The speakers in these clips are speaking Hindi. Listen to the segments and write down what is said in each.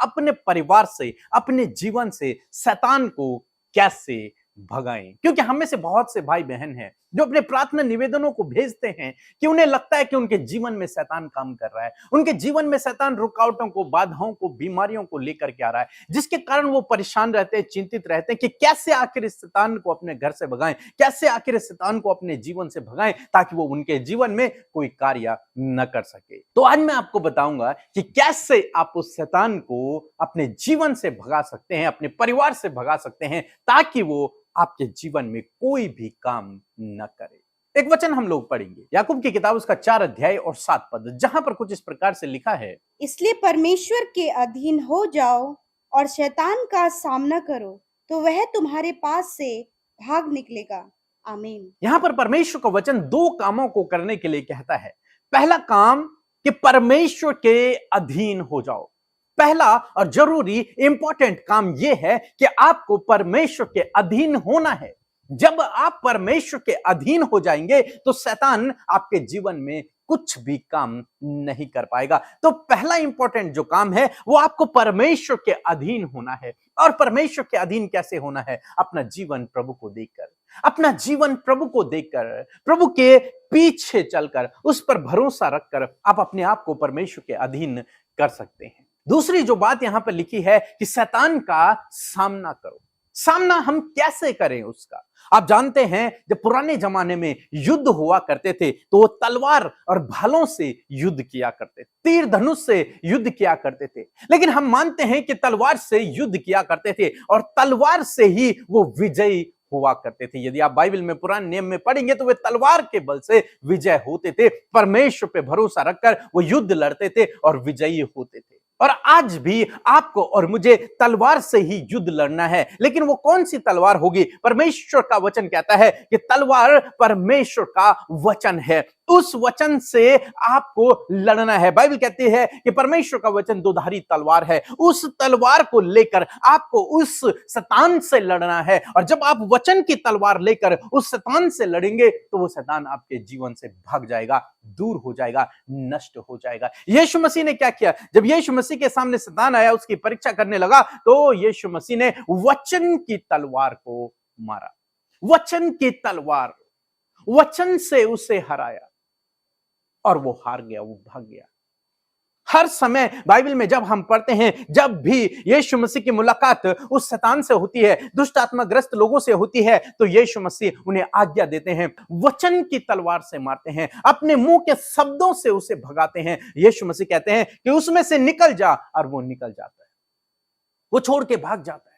अपने परिवार से, अपने जीवन से शैतान को कैसे भगाएं। क्योंकि हम में से बहुत से भाई बहन हैं जो अपने प्रार्थना निवेदनों को भेजते हैं कि उन्हें लगता है कि उनके जीवन में शैतान काम कर रहा है, उनके जीवन में शैतान रुकावटों को, बाधाओं को, बीमारियों को लेकर के आ रहा है, जिसके कारण वो परेशान रहते हैं, चिंतित रहते हैं कि कैसे आखिर इस शैतान को अपने घर से भगाएं, कैसे आखिर इस शैतान को अपने जीवन से भगाएं ताकि वो उनके जीवन में कोई कार्य न कर सके। तो आज मैं आपको बताऊंगा कि कैसे आप उस शैतान को अपने जीवन से भगा सकते हैं, अपने परिवार से भगा सकते हैं, ताकि वो आपके जीवन में कोई भी काम न करे। एक वचन हम लोग पढ़ेंगे, याकूब की किताब उसका 4 अध्याय और 7 पद, जहां पर कुछ इस प्रकार से लिखा है, इसलिए परमेश्वर के अधीन हो जाओ और शैतान का सामना करो तो वह तुम्हारे पास से भाग निकलेगा। आमीन। यहां पर परमेश्वर का वचन 2 कामों को करने के लिए कहता है। पहला काम कि परमेश्वर के अधीन हो जाओ। पहला और जरूरी इंपॉर्टेंट काम यह है कि आपको परमेश्वर के अधीन होना है। जब आप परमेश्वर के अधीन हो जाएंगे तो शैतान आपके जीवन में कुछ भी काम नहीं कर पाएगा। तो पहला इंपॉर्टेंट जो काम है वो आपको परमेश्वर के अधीन होना है। और परमेश्वर के अधीन कैसे होना है? अपना जीवन प्रभु को देखकर, अपना जीवन प्रभु को देखकर, प्रभु के पीछे चलकर, उस पर भरोसा रखकर आप अपने आप को परमेश्वर के अधीन कर सकते हैं। दूसरी जो बात यहां पर लिखी है कि शैतान का सामना करो। सामना हम कैसे करें उसका? आप जानते हैं जब पुराने जमाने में युद्ध हुआ करते थे तो वो तलवार और भालों से युद्ध किया करते थे, तीर धनुष से युद्ध किया करते थे। लेकिन हम मानते हैं कि तलवार से युद्ध किया करते थे और तलवार से ही वो विजयी हुआ करते थे। यदि आप बाइबल में पुराने नियम में पढ़ेंगे तो वे तलवार के बल से विजय होते थे, परमेश्वर पे भरोसा रखकर वो युद्ध लड़ते थे और विजयी होते थे। और आज भी आपको और मुझे तलवार से ही युद्ध लड़ना है। लेकिन वो कौन सी तलवार होगी? परमेश्वर का वचन कहता है कि तलवार परमेश्वर का वचन है, उस वचन से आपको लड़ना है। बाइबल कहती है कि परमेश्वर का वचन दोधारी तलवार है, उस तलवार को लेकर आपको उस शैतान से लड़ना है। और जब आप वचन की तलवार लेकर उस शैतान से लड़ेंगे तो वो शैतान आपके जीवन से भाग जाएगा, दूर हो जाएगा, नष्ट हो जाएगा। यीशु मसीह ने क्या किया? जब यीशु मसीह के सामने शैतान आया, उसकी परीक्षा करने लगा, तो यीशु मसीह ने वचन की तलवार को मारा। वचन की तलवार, वचन से उसे हराया और वो हार गया, वो भाग गया। हर समय बाइबल में जब हम पढ़ते हैं, जब भी यीशु मसीह की मुलाकात उस शैतान से होती है, दुष्ट आत्माग्रस्त लोगों से होती है, तो यीशु मसीह उन्हें आज्ञा देते हैं, वचन की तलवार से मारते हैं, अपने मुंह के शब्दों से उसे भगाते हैं। यीशु मसीह कहते हैं कि उसमें से निकल जा, और वो निकल जाता है, वो छोड़ के भाग जाता है।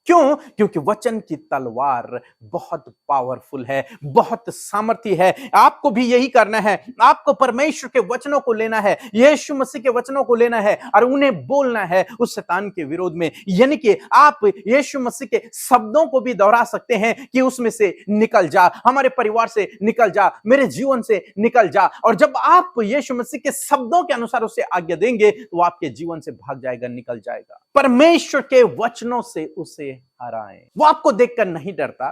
क्यों? क्योंकि वचन की तलवार बहुत पावरफुल है, बहुत सामर्थी है। आपको भी यही करना है। आपको परमेश्वर के वचनों को लेना है, यीशु मसीह के वचनों को लेना है और उन्हें बोलना है उस शैतान के विरोध में। यानी कि आप यीशु मसीह के शब्दों को भी दोहरा सकते हैं कि उसमें से निकल जा, हमारे परिवार से निकल जा, मेरे जीवन से निकल जा। और जब आप यीशु मसीह के शब्दों के अनुसार उसे आज्ञा देंगे तो आपके जीवन से भाग जाएगा, निकल जाएगा। परमेश्वर के वचनों से उसे हराएं। वो आपको देखकर नहीं डरता,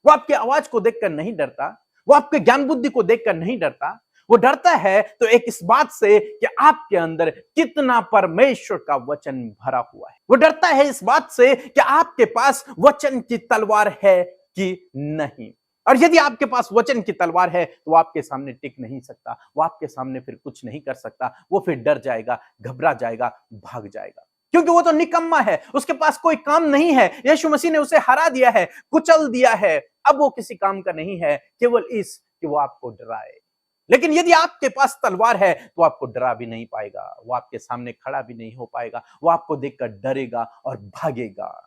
वो आपकी आवाज को देखकर नहीं डरता, वो आपके ज्ञान बुद्धि को देखकर नहीं डरता। वो डरता है तो एक इस बात से कि आपके अंदर कितना परमेश्वर का वचन भरा हुआ है। वो डरता है इस बात से कि आपके पास वचन की तलवार है कि नहीं। और यदि आपके पास वचन की तलवार है तो वो आपके सामने टिक नहीं सकता, वो आपके सामने फिर कुछ नहीं कर सकता। वो फिर डर जाएगा, घबरा जाएगा, भाग जाएगा, क्योंकि वो तो निकम्मा है, उसके पास कोई काम नहीं है। यीशु मसीह ने उसे हरा दिया है, कुचल दिया है, अब वो किसी काम का नहीं है, केवल इस कि वो आपको डराए। लेकिन यदि आपके पास तलवार है तो आपको डरा भी नहीं पाएगा, वो आपके सामने खड़ा भी नहीं हो पाएगा, वो आपको देखकर डरेगा और भागेगा।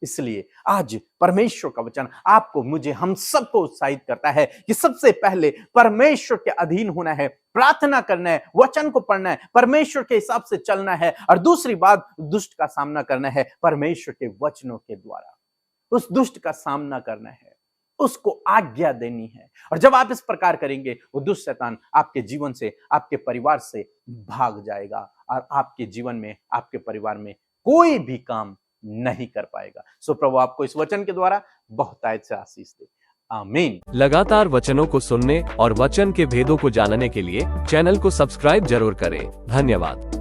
इसलिए आज परमेश्वर का वचन आपको, मुझे, हम सबको उत्साहित करता है कि सबसे पहले परमेश्वर के अधीन होना है, प्रार्थना करना है, वचन को पढ़ना है, परमेश्वर के हिसाब से चलना है। और दूसरी बात, दुष्ट का सामना करना है परमेश्वर के वचनों के द्वारा। उस दुष्ट का सामना करना है, उसको आज्ञा देनी है। और जब आप इस प्रकार करेंगे, वो दुष्ट शैतान आपके जीवन से, आपके परिवार से भाग जाएगा और आपके जीवन में, आपके परिवार में कोई भी काम नहीं कर पाएगा। सो प्रभु आपको इस वचन के द्वारा बहुतायत से आशीष दे। आमीन। लगातार वचनों को सुनने और वचन के भेदों को जानने के लिए चैनल को सब्सक्राइब जरूर करें। धन्यवाद।